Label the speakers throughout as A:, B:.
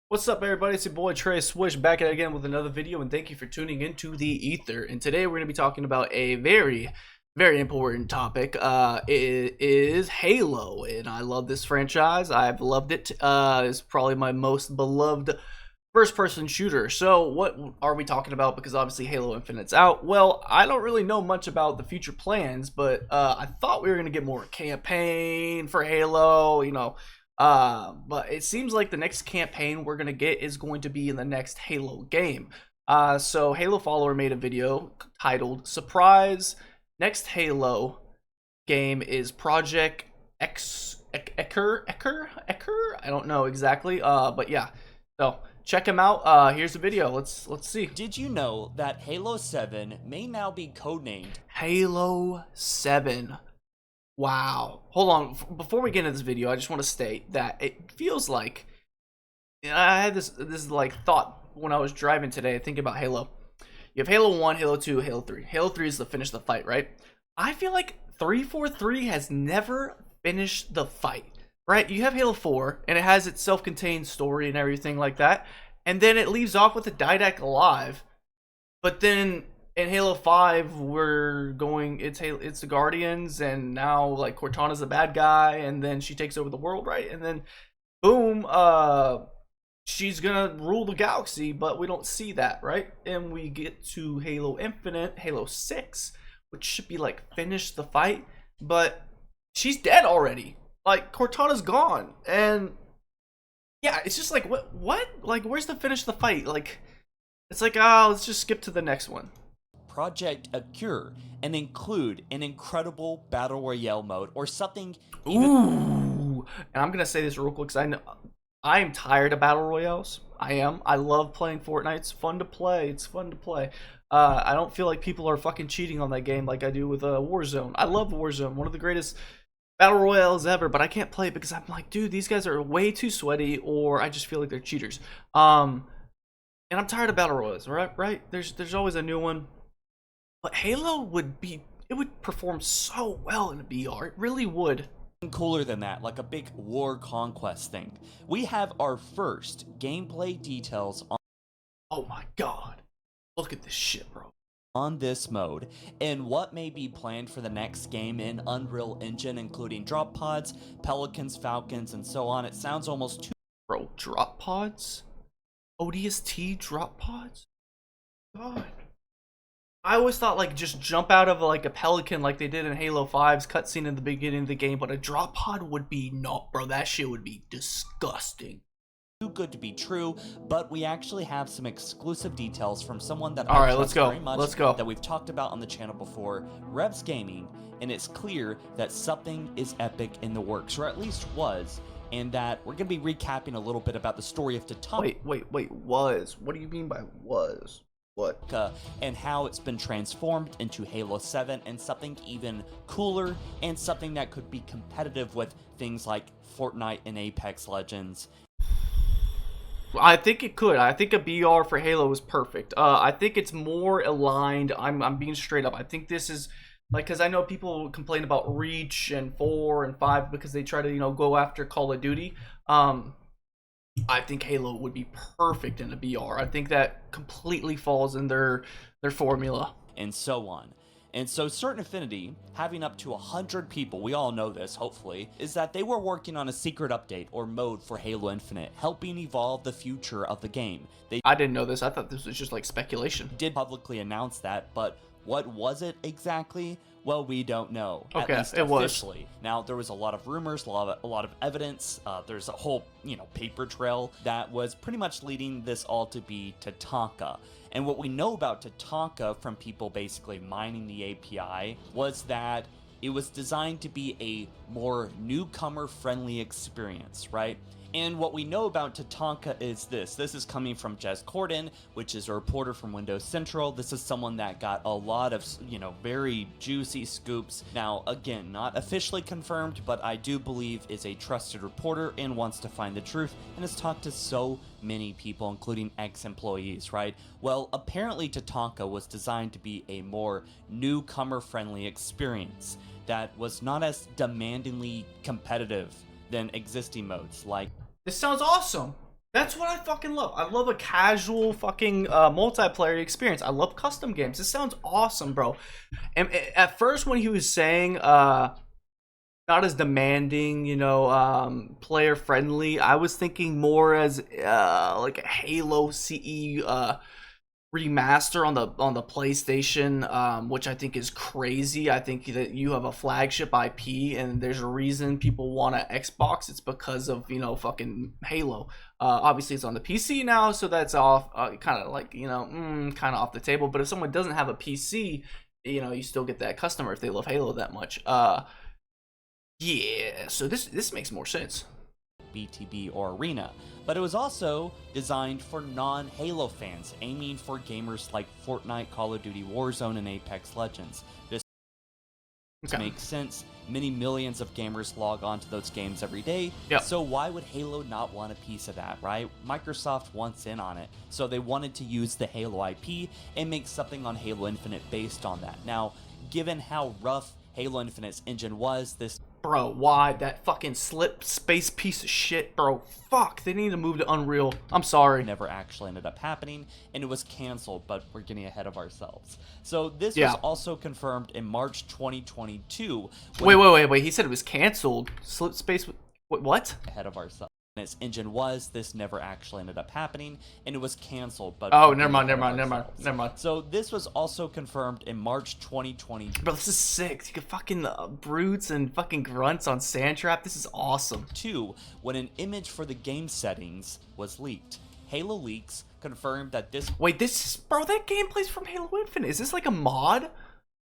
A: What's up, everybody? It's your boy Trey Swish back at it again with another video, and thank you for tuning into the Ether. And today we're going to be talking about a very important topic. It is Halo, and I love this franchise. I've loved it. It's probably my most beloved first-person shooter. So what are we talking about? Because obviously Halo Infinite's out. Well, I don't really know much about the future plans, but I thought we were going to get more campaign for Halo, but it seems like the next campaign we're gonna get is going to be in the next Halo game. So HaloFollower made a video titled "Surprise! Next Halo game is Project Ekur. I don't know exactly. But yeah. So check him out. Here's the video. Let's see.
B: Did you know that Halo 7 may now be codenamed
A: Halo 7. Wow. Hold on. Before we get into this video, I just want to state that it feels like I had this like thought when I was driving today thinking about Halo. You have Halo 1, Halo 2, Halo 3. Halo 3 is to finish the fight, right? I feel like 343 has never finished the fight, right? You have Halo 4 and it has its self-contained story and everything like that. And then it leaves off with the Didact alive. But then in Halo 5, it's the Guardians, and now like Cortana's the bad guy, and then she takes over the world, right? And then boom, she's gonna rule the galaxy, but we don't see that, right? And we get to Halo Infinite, Halo 6, which should be like finish the fight, but she's dead already. Like Cortana's gone, and yeah, it's just like what? Like where's the finish the fight? Like it's like let's just skip to the next one.
B: Project Ekur and include an incredible battle royale mode or something
A: Ooh, and I'm gonna say this real quick because I am tired of battle royales. I love playing Fortnite. It's fun to play. I don't feel like people are fucking cheating on that game like I do with Warzone. I love Warzone, one of the greatest battle royales ever, but I can't play it because I'm like, dude, these guys are way too sweaty, or I just feel like they're cheaters. And I'm tired of battle royales, right? There's always a new one. But Halo would perform so well in a VR. It really would.
B: cooler than that, like a big war conquest thing. We have our first gameplay details
A: Oh my god. Look at this shit, bro.
B: on this mode and what may be planned for the next game in Unreal Engine, including drop pods, pelicans, falcons, and so on. It sounds almost too
A: Bro, drop pods? ODST drop pods? God. I always thought like just jump out of like a pelican like they did in Halo 5's cutscene in the beginning of the game, but a drop pod would be not, bro. That shit would be disgusting.
B: too good to be true, but we actually have some exclusive details from someone that
A: All
B: I
A: right,
B: trust very much,
A: let's go.
B: that we've talked about on the channel before, Revs Gaming, and it's clear that something is epic in the works, or at least was, and that we're going to be recapping a little bit about the story of Tatanka.
A: Wait, was? What do you mean by was? What?
B: And how it's been transformed into Halo 7 and something even cooler and something that could be competitive with things like Fortnite and Apex Legends.
A: I think it could. I think a BR for Halo is perfect. I think it's more aligned. I'm being straight up. I think this is like, because I know people complain about Reach and 4 and 5 because they try to go after Call of Duty. I think Halo would be perfect in a BR. I think that completely falls in their formula.
B: And so on. And so Certain Affinity, having up to 100 people, we all know this, hopefully, is that they were working on a secret update or mode for Halo Infinite, helping evolve the future of the game.
A: I didn't know this. I thought this was just like speculation.
B: Did publicly announce that, but what was it exactly? Well, we don't know.
A: Okay,
B: at least
A: it was.
B: officially. Now, there was a lot of rumors, a lot of evidence. There's a whole, paper trail that was pretty much leading this all to be Tatanka. And what we know about Tatanka from people basically mining the API was that it was designed to be a more newcomer-friendly experience, right? And what we know about Tatanka is this. This is coming from Jez Corden, which is a reporter from Windows Central. This is someone that got a lot of, very juicy scoops. Now, again, not officially confirmed, but I do believe is a trusted reporter and wants to find the truth and has talked to so many people, including ex-employees, right? Well, apparently Tatanka was designed to be a more newcomer-friendly experience that was not as demandingly competitive than existing modes like
A: This sounds awesome. That's what I fucking love. I love a casual fucking multiplayer experience. I love custom games. This sounds awesome, bro. And at first, when he was saying not as demanding, you know, player friendly, I was thinking more as like a Halo CE remaster on the PlayStation, which I think is crazy. I think that you have a flagship IP, and there's a reason people want an Xbox. It's because of, you know, fucking Halo. Obviously, it's on the PC now, so that's off, kind of like, you know, kind of off the table. But if someone doesn't have a PC, you know, you still get that customer if they love Halo that much. Yeah. So this makes more sense.
B: BTB or Arena, but it was also designed for non-Halo fans, aiming for gamers like Fortnite, Call of Duty Warzone, and Apex Legends. This makes sense. Many millions of gamers log on to those games every day, so why would Halo not want a piece of that, right? Microsoft wants in on it, so they wanted to use the Halo IP and make something on Halo Infinite based on that. Now, given how rough Halo Infinite's engine was, this...
A: Bro, why that fucking slip space piece of shit, bro? Fuck, they need to move to Unreal. I'm sorry.
B: Never actually ended up happening, and it was canceled, but we're getting ahead of ourselves. So this was also confirmed in March 2022.
A: Wait. He said it was canceled. Slip space. What?
B: Ahead of ourselves. Its engine was, this never actually ended up happening, and it was canceled, but...
A: Oh, never mind.
B: So this was also confirmed in March 2020.
A: Bro, this is sick. You can fucking brutes and fucking grunts on Sandtrap. This is awesome.
B: When an image for the game settings was leaked. Halo Leaks confirmed that this...
A: Wait, this is... Bro, that gameplay's from Halo Infinite. Is this like a mod?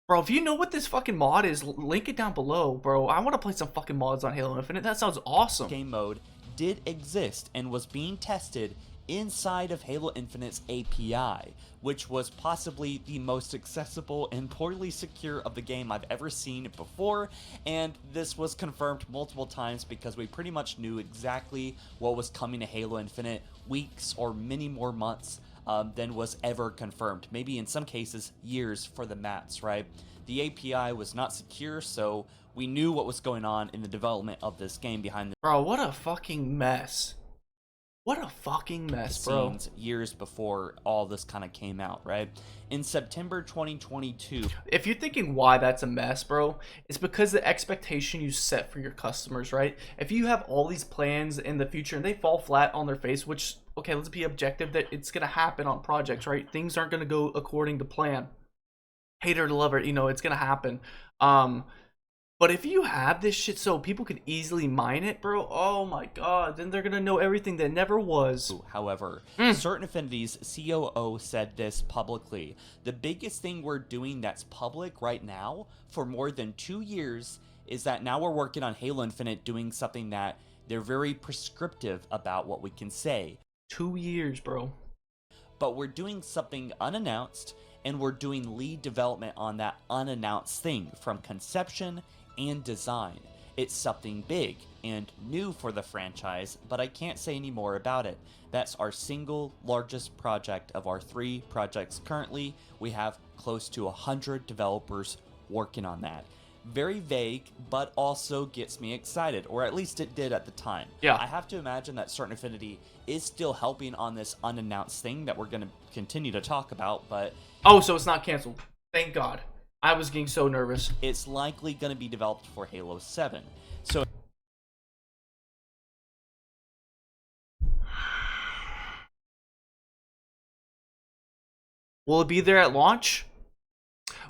A: Bro, if you know what this fucking mod is, link it down below, bro. I want to play some fucking mods on Halo Infinite. That sounds awesome.
B: Game mode did exist and was being tested inside of Halo Infinite's API, which was possibly the most accessible and poorly secure of the game I've ever seen before, and this was confirmed multiple times because we pretty much knew exactly what was coming to Halo Infinite weeks or many more months than was ever confirmed. Maybe in some cases years for the mats, right? The API was not secure, so we knew what was going on in the development of this game behind the...
A: Bro, what a fucking mess. What a fucking mess, bro.
B: Scenes years before all this kind of came out, right? In September 2022...
A: If you're thinking why that's a mess, bro, it's because the expectation you set for your customers, right? If you have all these plans in the future and they fall flat on their face, which, okay, let's be objective, that it's going to happen on projects, right? Things aren't going to go according to plan. Hater to lover, you know, it's going to happen. But if you have this shit so people can easily mine it, bro, oh my god, then they're gonna know everything that never was.
B: However, Certain Affinity's COO said this publicly. The biggest thing we're doing that's public right now for more than 2 years is that now we're working on Halo Infinite doing something that they're very prescriptive about what we can say.
A: 2 years, bro.
B: But we're doing something unannounced, and we're doing lead development on that unannounced thing from conception and design. It's something big and new for the franchise, but I can't say any more about it. That's our single largest project of our 3 projects currently. We have close to 100 developers working on that. Very vague, but also gets me excited, or at least it did at the time.
A: Yeah.
B: I have to imagine that Certain Affinity is still helping on this unannounced thing that we're going to continue to talk about, but...
A: Oh, so it's not canceled. Thank God. I was getting so nervous.
B: It's likely going to be developed for Halo 7. So
A: will it be there at launch?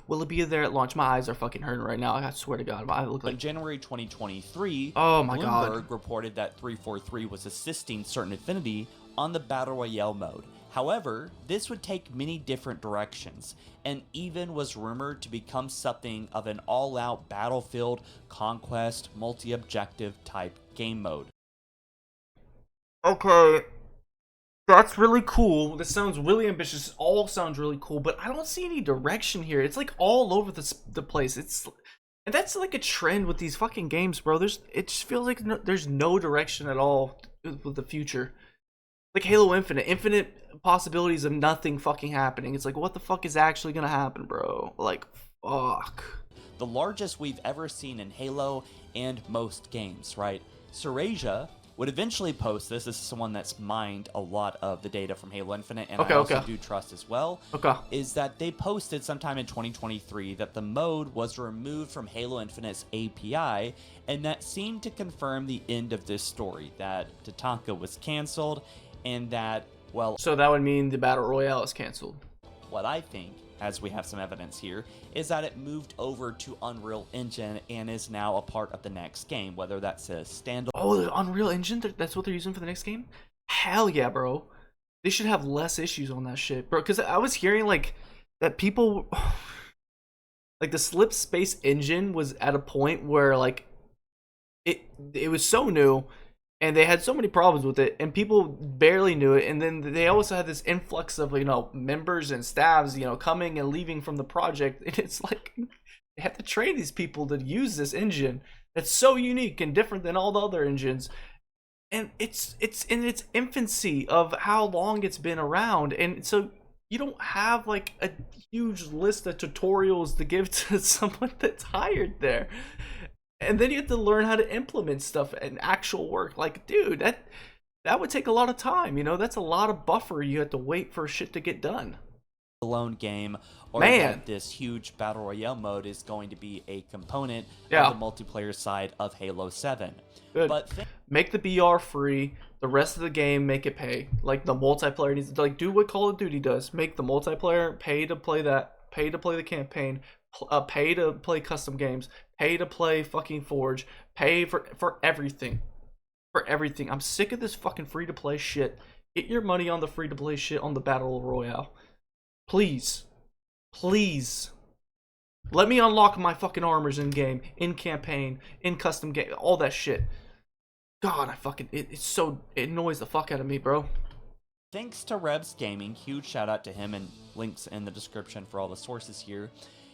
A: Will it be there at launch? My eyes are fucking hurting right now. I swear to God, I look like...
B: In January 2023,
A: oh my
B: Bloomberg
A: God,
B: reported that 343 was assisting Certain Affinity on the Battle Royale mode. However, this would take many different directions, and even was rumored to become something of an all-out battlefield, conquest, multi-objective type game mode.
A: Okay, that's really cool. This sounds really ambitious. It all sounds really cool, but I don't see any direction here. It's like all over the place. And that's like a trend with these fucking games, bro. It just feels like there's no direction at all with the future. Like Halo infinite possibilities of nothing fucking happening. It's like, what the fuck is actually gonna happen, bro? Like, fuck.
B: The largest we've ever seen in Halo and most games, right? Surasia would eventually post this. This is someone that's mined a lot of the data from Halo Infinite, and
A: Okay,
B: I also
A: okay.
B: do trust as well.
A: Okay.
B: Is that they posted sometime in 2023 that the mode was removed from Halo Infinite's API, and that seemed to confirm the end of this story, that Tatanka was canceled, and that, well,
A: So that would mean the Battle Royale is canceled.
B: what I think, as we have some evidence here, is that it moved over to Unreal Engine and is now a part of the next game, whether that's a standalone.
A: Oh, the Unreal Engine? That's what they're using for the next game? Hell yeah, bro. They should have less issues on that shit, bro. Because I was hearing, like, that people... like, the Slip Space engine was at a point where, like, it was so new, and they had so many problems with it, and people barely knew it. And then they also had this influx of, you know, members and staffs, you know, coming and leaving from the project. And it's like they have to train these people to use this engine that's so unique and different than all the other engines. And it's in its infancy of how long it's been around, and so you don't have like a huge list of tutorials to give to someone that's hired there. And then you have to learn how to implement stuff and actual work. Like, dude, that would take a lot of time. You know, that's a lot of buffer you have to wait for shit to get done.
B: Game, or
A: Man.
B: that this huge battle royale mode is going to be a component
A: Yeah.
B: of the multiplayer side of Halo 7.
A: Good.
B: But
A: Make the BR free. The rest of the game, make it pay. Like the multiplayer needs to, like, do what Call of Duty does. Make the multiplayer, pay to play that, pay to play the campaign, pay to play custom games, pay to play fucking Forge, pay for everything. For everything. I'm sick of this fucking free to play shit. Get your money on the free to play shit on the Battle Royale. Please. Please. Let me unlock my fucking armors in game, in campaign, in custom game, all that shit. God, I fucking, it annoys the fuck out of me, bro.
B: thanks to Rebs Gaming, huge shout out to him, and links in the description for all the sources here.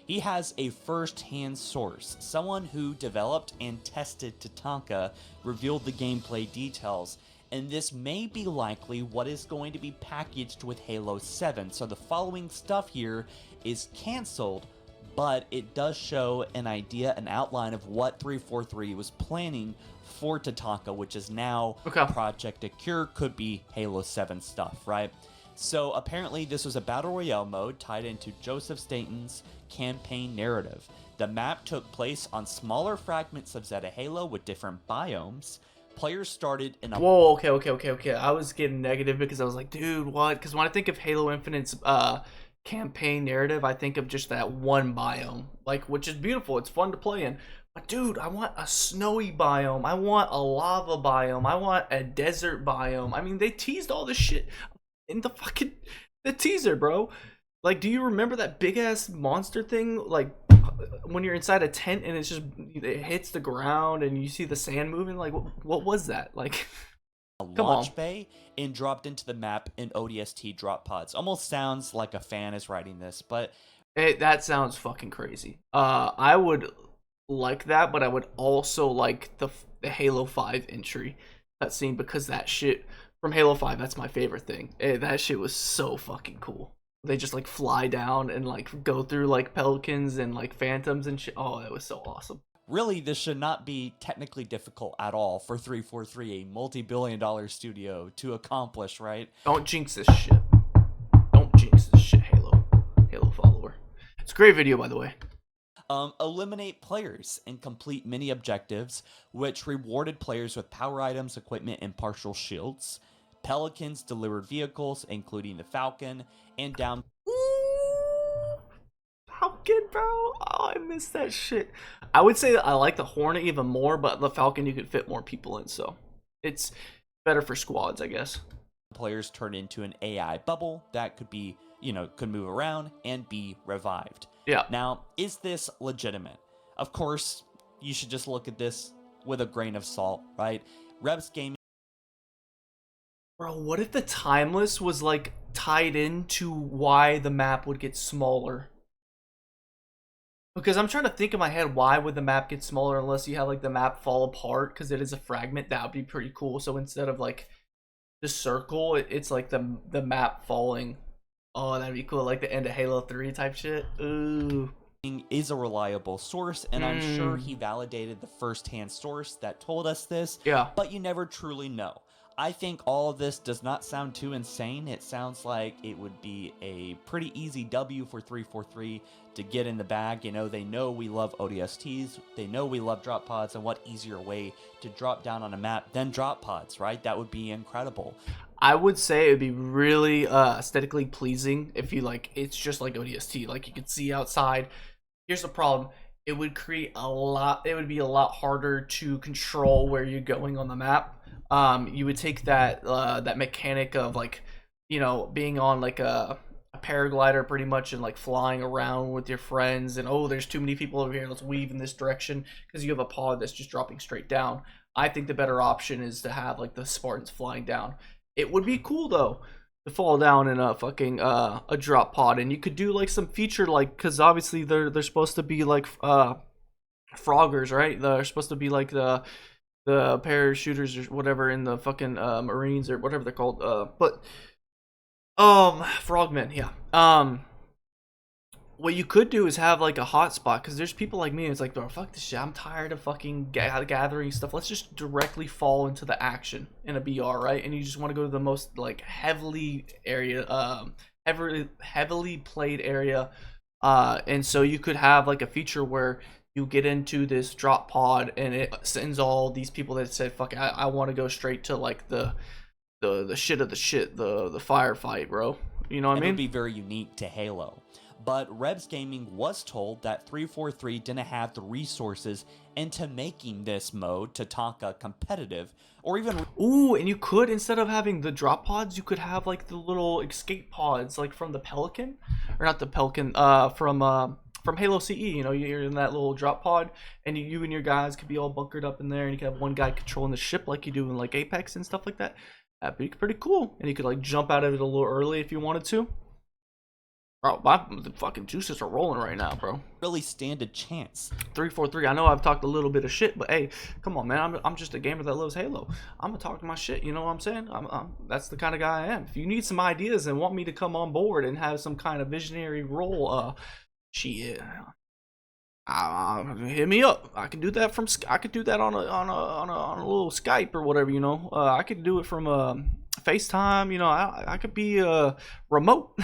B: He has a first-hand source. Someone who developed and tested Tatanka revealed the gameplay details, and this may be likely what is going to be packaged with Halo 7. So the following stuff here is canceled, but it does show an idea, an outline of what 343 was planning for Tatanka, which is now Project Ekur, could be Halo 7 stuff, right? So apparently this was a Battle Royale mode tied into Joseph Staten's campaign narrative. The map took place on smaller fragments of Zeta Halo with different biomes. Players started in a...
A: Whoa, okay. I was getting negative because I was like, dude, what? Because when I think of Halo Infinite's campaign narrative, I think of just that one biome, like, which is beautiful. It's fun to play in. But dude, I want a snowy biome. I want a lava biome. I want a desert biome. I mean, they teased all this shit in the teaser, bro. Like, do you remember that big ass monster thing? Like, when you're inside a tent and it hits the ground and you see the sand moving. Like, what was that? Like,
B: a launch bay and dropped into the map in ODST drop pods. Almost sounds like a fan is writing this, but
A: that sounds fucking crazy. I would like that, but I would also like the Halo 5 entry cutscene, because that shit from Halo 5, that's my favorite thing. That shit was so fucking cool. They just like fly down and like go through like pelicans and like phantoms and shit. Oh, that was so awesome.
B: Really, this should not be technically difficult at all for 343, a multi-billion-dollar studio, to accomplish, right?
A: Don't jinx this shit. Don't jinx this shit, HaloFollower. It's a great video, by the way.
B: Eliminate players and complete mini objectives, which rewarded players with power items, equipment, and partial shields. Pelicans delivered vehicles, including the Falcon, and down...
A: Falcon, bro. Oh, I miss that shit. I would say that I like the Hornet even more, but the Falcon you could fit more people in, so it's better for squads, I guess.
B: Players turn into an AI bubble that could be, could move around and be revived.
A: Yeah.
B: Now, is this legitimate? Of course, you should just look at this with a grain of salt, right? Rebs Gaming...
A: Bro, what if the Timeless was like tied into why the map would get smaller? Because I'm trying to think in my head, why would the map get smaller unless you have like the map fall apart because it is a fragment? That would be pretty cool. So instead of like the circle, it's like the map falling. Oh, that'd be cool, like the end of Halo 3 type shit. Ooh,
B: is a reliable source, and I'm sure
A: Mm,
B: he validated the first-hand source that told us this,
A: yeah.
B: but you never truly know. I think all of this does not sound too insane. It sounds like it would be a pretty easy W for 343 to get in the bag. You know, they know we love ODSTs, they know we love drop pods, and what easier way to drop down on a map than drop pods, right? That would be incredible.
A: I would say it would be really aesthetically pleasing if you like. It's just like ODST, like you could see outside. Here's the problem: it would create a lot. It would be a lot harder to control where you're going on the map. You would take that mechanic of like, being on like a paraglider pretty much and like flying around with your friends, and oh, there's too many people over here. Let's weave in this direction because you have a pod that's just dropping straight down. I think the better option is to have like the Spartans flying down. It would be cool though to fall down in a fucking a drop pod, and you could do like some feature, like, because obviously they're supposed to be like froggers, right? They're supposed to be like the parachuters or whatever in the fucking Marines or whatever they're called. But frogmen, yeah. What you could do is have like a hotspot, because there's people like me. It's like, bro, fuck this shit. I'm tired of fucking gathering stuff. Let's just directly fall into the action in a BR, right? And you just want to go to the most like heavily played area. And so you could have like a feature where you get into this drop pod and it sends all these people that said, fuck, I want to go straight to like the shit of the shit, the firefight, bro. You know what I
B: And it
A: mean?
B: would be very unique to Halo. But Rebs Gaming was told that 343 didn't have the resources into making this mode Tatanka competitive, or even.
A: Ooh, and you could, instead of having the drop pods, you could have like the little escape pods, like from the Pelican, or not the Pelican, from Halo CE. You know, you're in that little drop pod, and you and your guys could be all bunkered up in there, and you could have one guy controlling the ship like you do in like Apex and stuff like that. That'd be pretty cool, and you could like jump out of it a little early if you wanted to. Bro, the fucking juices are rolling right now, bro.
B: Really stand a chance.
A: 343. I know I've talked a little bit of shit, but hey, come on, man. I'm just a gamer that loves Halo. I'm gonna talk my shit. You know what I'm saying? That's the kind of guy I am. If you need some ideas and want me to come on board and have some kind of visionary role, shit, hit me up. I can do that I could do that on a little Skype or whatever. You know, I could do it from FaceTime. You know, I could be remote.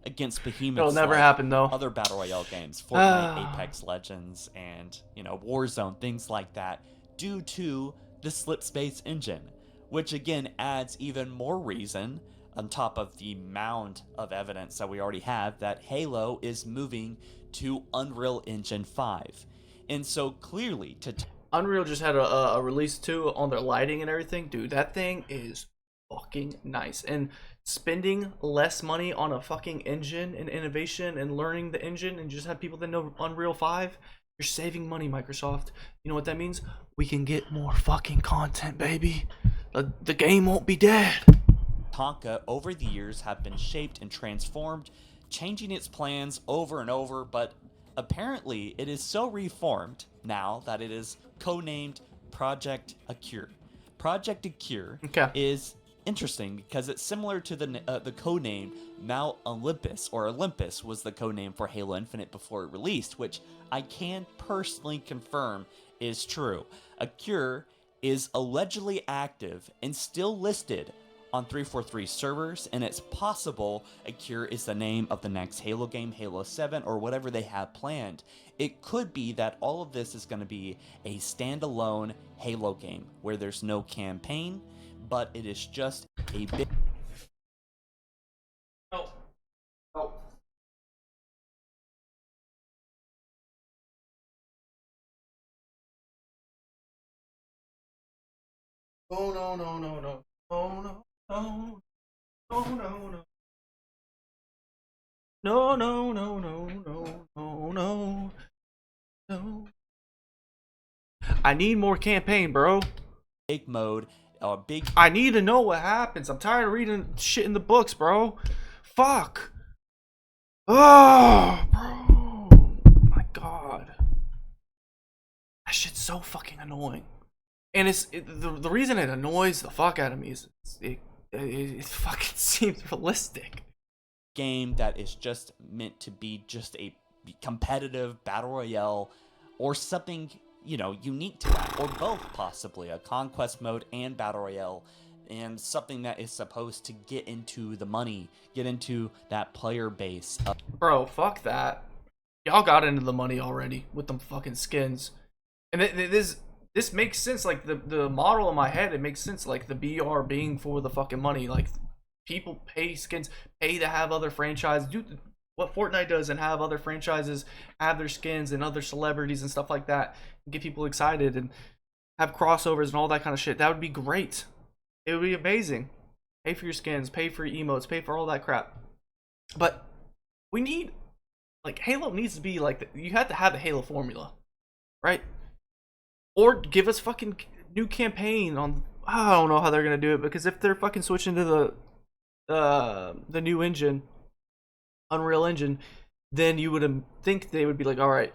B: Against behemoths.
A: It'll never
B: like
A: happen though.
B: Other battle royale games, Fortnite, Apex Legends, and Warzone, things like that, due to the slip space engine, which again adds even more reason on top of the mound of evidence that we already have that Halo is moving to Unreal Engine 5. And so clearly
A: Unreal just had a release too on their lighting and everything. Dude, that thing is fucking nice. And spending less money on a fucking engine and innovation and learning the engine and just have people that know Unreal 5, you're saving money, Microsoft. You know what that means? We can get more fucking content, baby. The game won't be dead.
B: Tatanka over the years have been shaped and transformed, changing its plans over and over, but apparently it is so reformed now that it is codenamed Project Ekur. Project Ekur is interesting because it's similar to the codename Mount Olympus, or Olympus was the codename for Halo Infinite before it released, which I can personally confirm is true. Accure is allegedly active and still listed on 343 servers, and it's possible Accure is the name of the next Halo game, Halo 7, or whatever they have planned. It could be that all of this is going to be a standalone Halo game where there's no campaign, but it is just a big.
A: Oh. Oh. Oh no no no no. Oh no no. Oh no no. No no no no no no no. No. I need more campaign, bro.
B: Big mode. Big.
A: I need to know what happens. I'm tired of reading shit in the books, bro. Fuck. Oh, bro. My God. That shit's so fucking annoying. And the reason it annoys the fuck out of me is it fucking seems realistic.
B: game that is just meant to be just a competitive battle royale or something, unique to that, or both possibly, a conquest mode and battle royale, and something that is supposed to get into the money, get into that player base.
A: Bro, fuck that. Y'all got into the money already with them fucking skins. And this makes sense. Like, the model in my head, it makes sense. Like, the BR being for the fucking money. Like, people pay skins, pay to have other franchises do what Fortnite does and have other franchises have their skins and other celebrities and stuff like that, and get people excited and have crossovers and all that kind of shit. That would be great. It would be amazing. Pay for your skins, pay for your emotes, pay for all that crap. But we need, like, Halo needs to be like, you have to have the Halo formula, right? Or give us fucking new campaign on. I don't know how they're gonna do it, because if they're fucking switching to the new engine, Unreal Engine, then you would think they would be like, all right,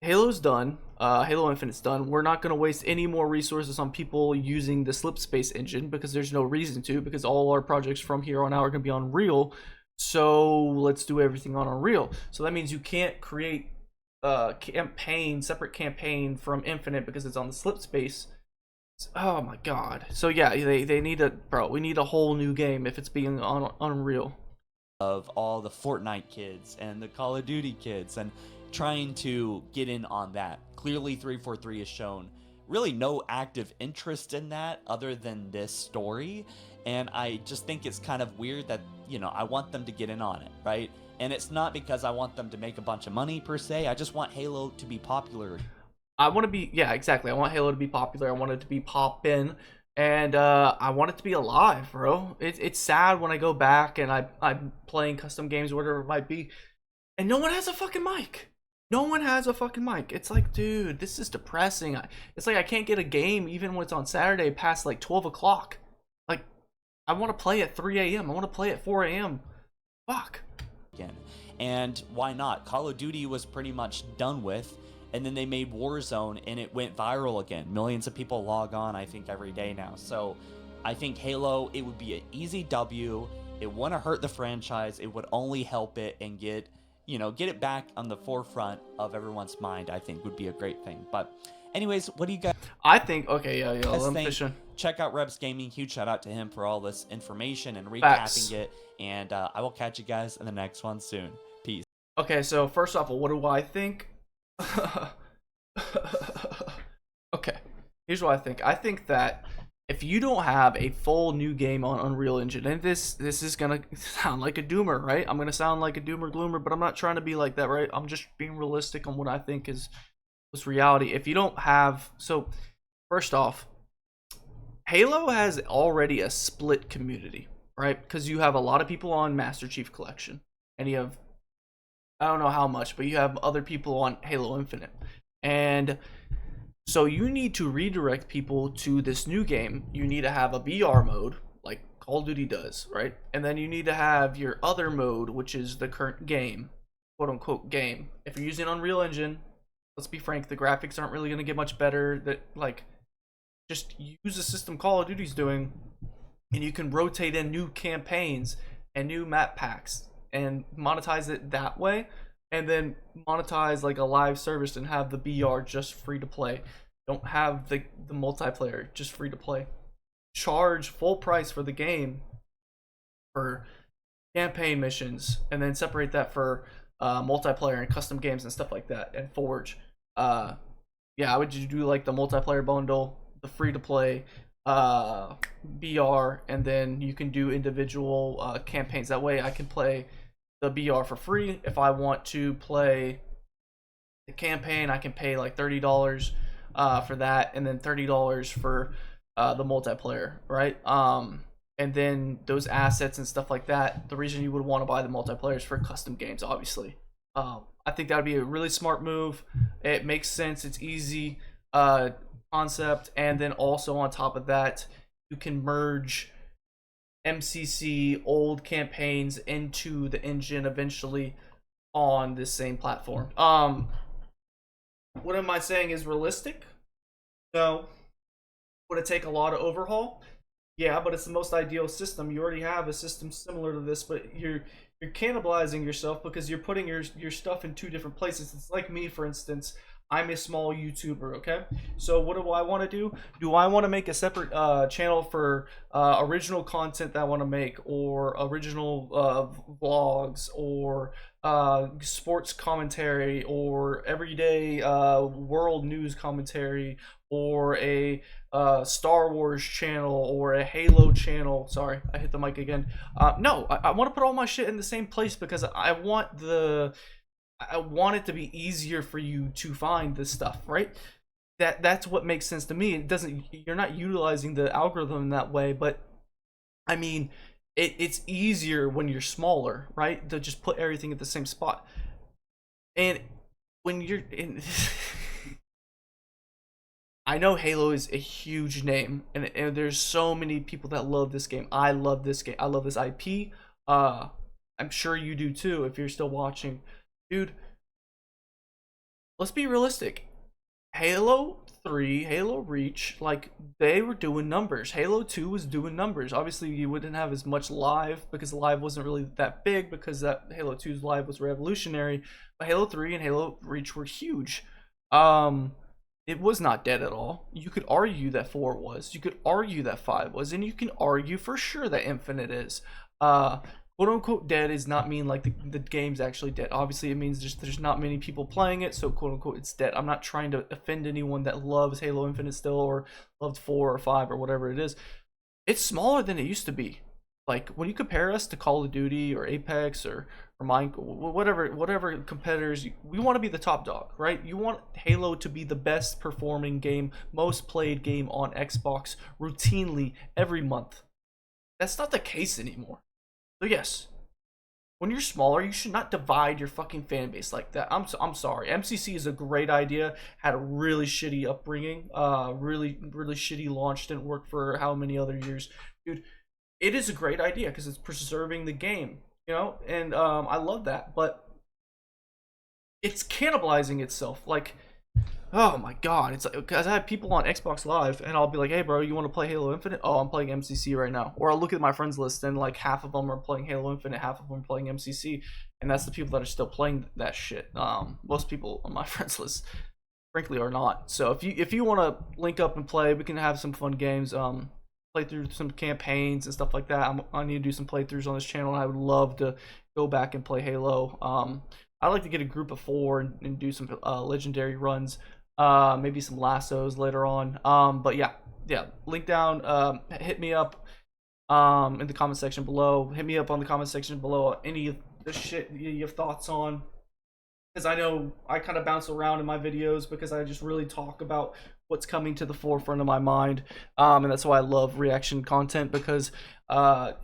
A: Halo's done, Halo Infinite's done. We're not gonna waste any more resources on people using the Slipspace engine, because there's no reason to, because all our projects from here on out are gonna be on Unreal. So let's do everything on Unreal. So that means you can't create separate campaign from Infinite because it's on the Slipspace. Oh my god. So yeah, they need we need a whole new game if it's being on Unreal.
B: Of all the Fortnite kids and the Call of Duty kids, and trying to get in on that. Clearly 343 has shown really no active interest in that other than this story, and I just think it's kind of weird that, I want them to get in on it, right? And it's not because I want them to make a bunch of money per se. I just want Halo to be popular.
A: I want to be, yeah, exactly. I want Halo to be popular. I want it to be poppin', and I want it to be alive, bro. It's sad when I go back and I'm playing custom games or whatever it might be, and no one has a fucking mic. No one has a fucking mic. It's like, dude, this is depressing. It's like I can't get a game even when it's on Saturday past like 12 o'clock. Like, I want to play at 3 a.m. I want to play at 4 a.m. Fuck.
B: Again. And why not? Call of Duty was pretty much done with, and then they made Warzone and it went viral again. Millions of people log on, I think, every day now. So I think Halo, it would be an easy W. It wouldn't hurt the franchise. It would only help it and get it back on the forefront of everyone's mind, I think would be a great thing. But anyways, what do you guys
A: I think, okay, yeah, let me finish.
B: Check out Rebs Gaming. Huge shout out to him for all this information and recapping
A: Facts.
B: it. And I will catch you guys in the next one soon. Peace.
A: Okay, so first off, what do I think? Okay, here's what I think. I think that if you don't have a full new game on Unreal Engine, and this is gonna sound like a doomer, right? I'm gonna sound like a doomer gloomer, but I'm not trying to be like that, right? I'm just being realistic on what I think is reality. If you don't have, so first off, Halo has already a split community, right? Because you have a lot of people on Master Chief Collection, and you have, I don't know how much, but you have other people on Halo Infinite. And so you need to redirect people to this new game. You need to have a BR mode, like Call of Duty does, right? And then you need to have your other mode, which is the current game, quote unquote game. If you're using Unreal Engine, let's be frank, the graphics aren't really going to get much better. Just use the system Call of Duty's doing, and you can rotate in new campaigns and new map packs and monetize it that way, and then monetize like a live service and have the BR just free to play. Don't have the multiplayer, just free to play. Charge full price for the game for campaign missions, and then separate that for multiplayer and custom games and stuff like that, and Forge. Yeah, I would just do like the multiplayer bundle, the free to play BR, and then you can do individual campaigns. That way I can play the BR for free. If I want to play the campaign, I can pay like $30 for that, and then $30 for the multiplayer, right? And then those assets and stuff like that, the reason you would want to buy the multiplayer is for custom games, obviously. I think that would be a really smart move. It makes sense. It's easy concept. And then also on top of that, you can merge MCC old campaigns into the engine eventually on this same platform. What am I saying is realistic? No. Would it take a lot of overhaul? Yeah, but it's the most ideal system. You already have a system similar to this, but you're cannibalizing yourself because you're putting your stuff in two different places. It's like me, for instance. I'm a small YouTuber, okay? So what do I want to do? Do I want to make a separate channel for original content that I want to make, or original vlogs, or sports commentary, or everyday world news commentary, or a Star Wars channel, or a Halo channel? Sorry, I hit the mic again. No, I want to put all my shit in the same place because I want it to be easier for you to find this stuff, right? That's what makes sense to me. It doesn't. You're not utilizing the algorithm in that way, but I mean, it's easier when you're smaller, right? To just put everything at the same spot. And when you're in, I know Halo is a huge name, and there's so many people that love this game. I love this game. I love this IP. Uh, I'm sure you do too if you're still watching, dude. Let's be realistic. Halo 3, Halo Reach, like, they were doing numbers. Halo 2 was doing numbers. Obviously, you wouldn't have as much live because live wasn't really that big because that Halo 2's live was revolutionary. But Halo 3 and Halo Reach were huge. Um, it was not dead at all. You could argue that 4 was. You could argue that 5 was, and you can argue for sure that Infinite is. Uh, quote unquote dead does not mean like the game's actually dead. Obviously, it means just there's not many people playing it, so quote unquote it's dead. I'm not trying to offend anyone that loves Halo Infinite still, or loved 4 or 5 or whatever it is. It's smaller than it used to be. Like, when you compare us to Call of Duty or Apex or Mine, whatever competitors, we want to be the top dog, right? You want Halo to be the best performing game, most played game on Xbox routinely every month. That's not the case anymore. So yes, when you're smaller, you should not divide your fucking fan base like that. I'm sorry. MCC is a great idea. Had a really shitty upbringing. Really shitty launch. Didn't work for how many other years, dude. It is a great idea because it's preserving the game, you know, and I love that. But it's cannibalizing itself. Like, oh my god, it's like, because I have people on Xbox Live, and I'll be like, "Hey, bro, you want to play Halo Infinite?" "Oh, I'm playing MCC right now." Or I'll look at my friends list, and like half of them are playing Halo Infinite, half of them are playing MCC, and that's the people that are still playing that shit. Most people on my friends list, frankly, are not. So if you want to link up and play, we can have some fun games. Play through some campaigns and stuff like that. I need to do some playthroughs on this channel, and I would love to go back and play Halo. I'd like to get a group of 4 and do some legendary runs, maybe some lassos later on. But yeah, link down. Hit me up in the comment section below. Hit me up on the comment section below any of the shit you have thoughts on, because I know I kind of bounce around in my videos because I just really talk about what's coming to the forefront of my mind, and that's why I love reaction content, because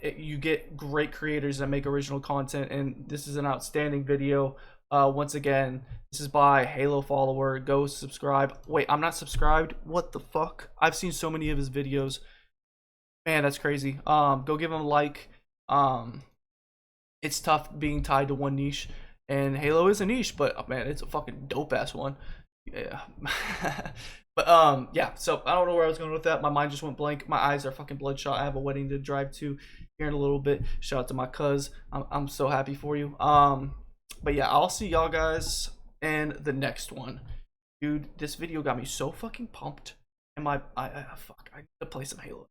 A: you get great creators that make original content, and this is an outstanding video. Once again, this is by HaloFollower. Go subscribe. Wait, I'm not subscribed? What the fuck? I've seen so many of his videos. Man, that's crazy. Go give him a like. It's tough being tied to one niche, and Halo is a niche, but oh, man, it's a fucking dope ass one. Yeah. But yeah, so I don't know where I was going with that. My mind just went blank. My eyes are fucking bloodshot. I have a wedding to drive to here in a little bit. Shout out to my cuz. I'm so happy for you. But yeah, I'll see y'all guys in the next one. Dude, this video got me so fucking pumped. And fuck, I need to play some Halo.